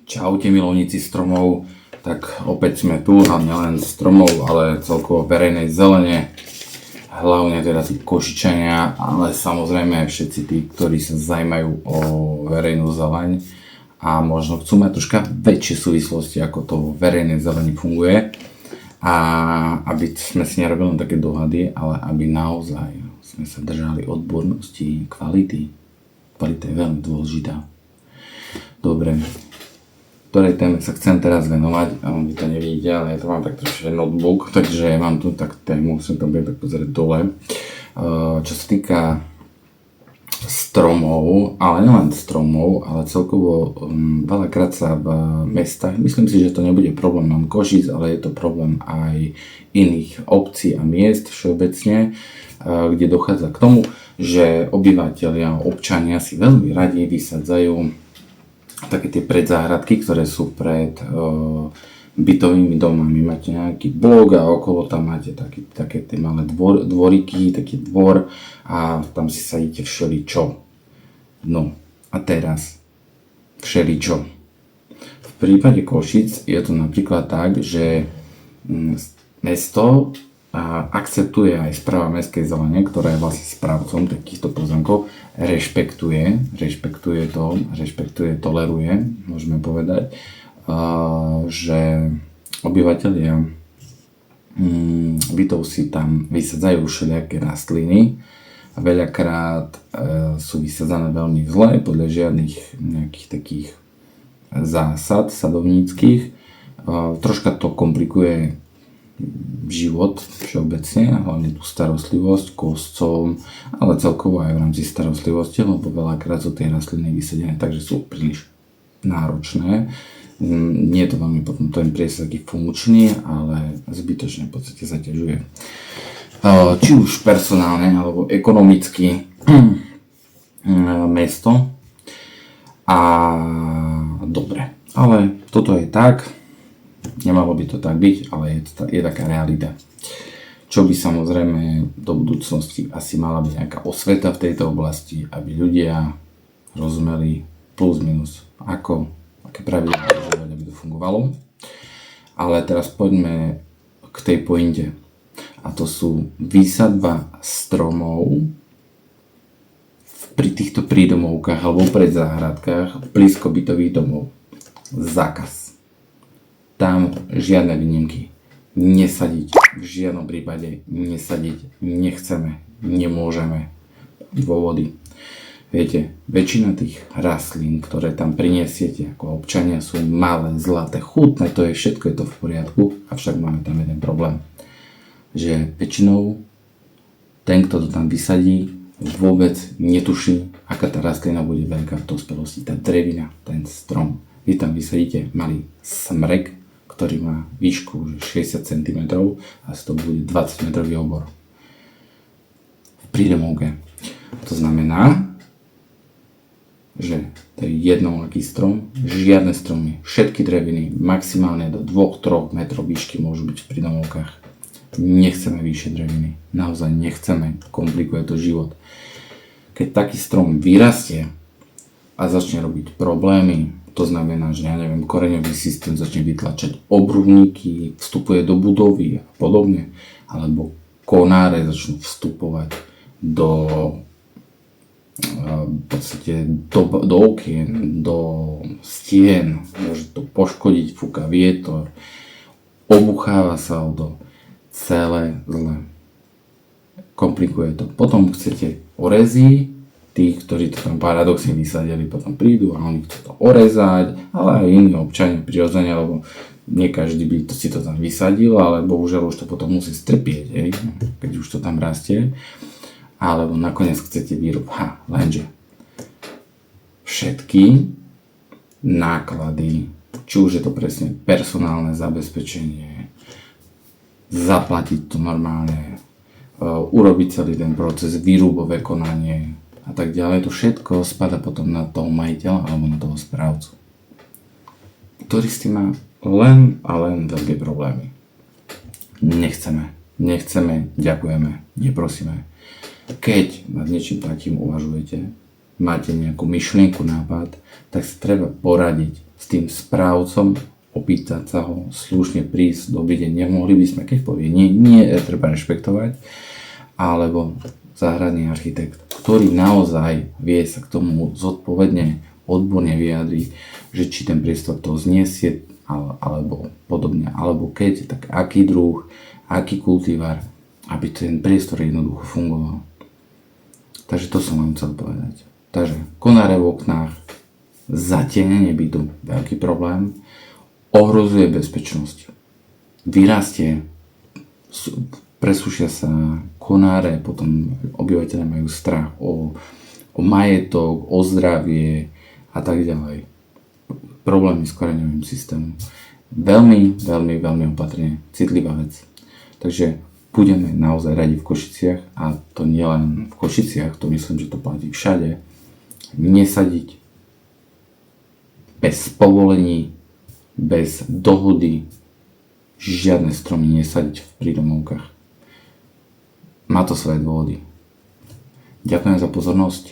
Čaute milovníci stromov, tak opäť sme tu a nielen stromov, ale celkovo verejnej zelene, hlavne teda tí Košičania, ale samozrejme aj všetci tí, ktorí sa zaujímajú o verejnú zeleň a možno chcú mať troška väčšie súvislosti, ako to v verejnej zeleni funguje, a aby sme si nerobili len také dohady, ale aby naozaj sme sa držali odbornosti, kvality. Kvalita je veľmi dôležitá. Dobre, ktorej téme sa chcem teraz venovať, a vy to nevidíte, ale ja to mám tak trošku notebook, takže mám tu tak tému, musím to budem tak pozrieť dole. Čo sa týka stromov, ale nielen stromov, ale celkovo veľakrát sa v mestách, myslím si, že to nebude problém len Košíc, ale je to problém aj iných obcí a miest všeobecne, kde dochádza k tomu, že obyvatelia, občania si veľmi radi vysadzajú také tie predzáhradky, ktoré sú pred bytovými domami. Máte nejaký blok a okolo tam máte také tie malé dvoriky, taký dvor a tam si sadíte všeličo. No a teraz všeličo. V prípade Košic je to napríklad tak, že mesto akceptuje aj správa mestskej zelene, ktorá je vlastne správcom takýchto pozemkov, rešpektuje to, toleruje, môžeme povedať, že obyvatelia bytov si tam vysadzajú všelijaké rastliny a veľakrát sú vysadzané veľmi zle, podľa žiadnych nejakých takých zásad sadovníckych. Troška to komplikuje život všeobecne, hlavne tú starostlivosť koscom, ale celkovo aj v rámci starostlivosti, lebo veľakrát sú tie rastliny vysadené, takže sú príliš náročné. Nie je to veľmi potom ten priestor taký funkčný, ale zbytočne v podstate zaťažuje či už personálne alebo ekonomicky mesto. A dobre, ale toto je tak. Nemalo by to tak byť, ale je taká realita. Čo by samozrejme do budúcnosti asi mala byť nejaká osveta v tejto oblasti, aby ľudia rozumeli plus minus, aké pravidlá používať, aby to fungovalo. Ale teraz poďme k tej pointe. A to sú výsadba stromov pri týchto prídomovkách alebo pred záhradkách blízko bytových domov. Zákaz. Tam žiadne výnimky. Nesadiť. V žiadnom prípade nesadiť. Nechceme. Nemôžeme. Dôvody. Viete, väčšina tých rastlín, ktoré tam prinesiete ako občania, sú malé, zlaté, chutné, to je všetko, je to v poriadku, avšak máme tam jeden problém. Že väčšinou ten, kto to tam vysadí, vôbec netuší, aká tá rastlina bude veľká v dospelosti. Tá drevina, ten strom. Vy tam vysadíte malý smrek, ktorý má výšku 60 cm a z toho bude 20 metrový obor. V prídomovke. To znamená, že to je jednolaký strom, žiadne stromy, všetky dreviny maximálne do 2-3 metrov výšky môžu byť v prídomovkách. Nechceme vyššie dreviny. Naozaj nechceme, komplikuje to život. Keď taký strom vyrastie a začne robiť problémy, to znamená, že koreňový systém začne vytlačať obrubníky, vstupuje do budovy a podobne, alebo konáre začnú vstupovať do okien, do stien, môže to poškodiť, fúka vietor, obucháva sa o to, celé zle. Komplikuje to. Potom chcete orezy, tí, ktorí to tam paradoxne vysadili, potom prídu a oni chcú to orezať, ale aj iní občania prirodzene, lebo nie každý by si to tam vysadil, ale bohužiaľ už to potom musí strpieť, keď už to tam rastie. Alebo nakoniec chcete výrob. Lenže všetky náklady, či už je to presne personálne zabezpečenie, zaplatiť to normálne, urobiť celý ten proces, výrubové konanie, a tak ďalej, to všetko spada potom na toho majiteľa alebo na toho správcu, ktorý s tým má len a len veľké problémy. Nechceme, ďakujeme, neprosíme. Keď nad niečím takým uvažujete, máte nejakú myšlienku, nápad, tak sa treba poradiť s tým správcom, opýtať sa ho, slušne prísť, dobrý deň, nemohli by sme, keď povie nie, treba rešpektovať, alebo záhradný architekt, ktorý naozaj vie sa k tomu zodpovedne, odborne vyjadriť, že či ten priestor to zniesie, alebo podobne, alebo keď, tak aký druh, aký kultivar, aby ten priestor jednoducho fungoval. Takže to som vám chcel povedať. Takže konáre v oknách, zatienenie bytu, veľký problém, ohrozuje bezpečnosť. Vyrastie, presúšia sa konáre, potom obyvateľe majú strach o majetok, o zdravie a tak ďalej. Problémy s koreňovým systémom. Veľmi, veľmi, veľmi opatrne, citlivá vec. Takže budeme naozaj radi v Košiciach, a to nie len v Košiciach, to myslím, že to platí všade, nesadiť bez povolení, bez dohody, žiadne stromy nesadiť v prídomovkách. Má to svoje dôvody. Ďakujem za pozornosť.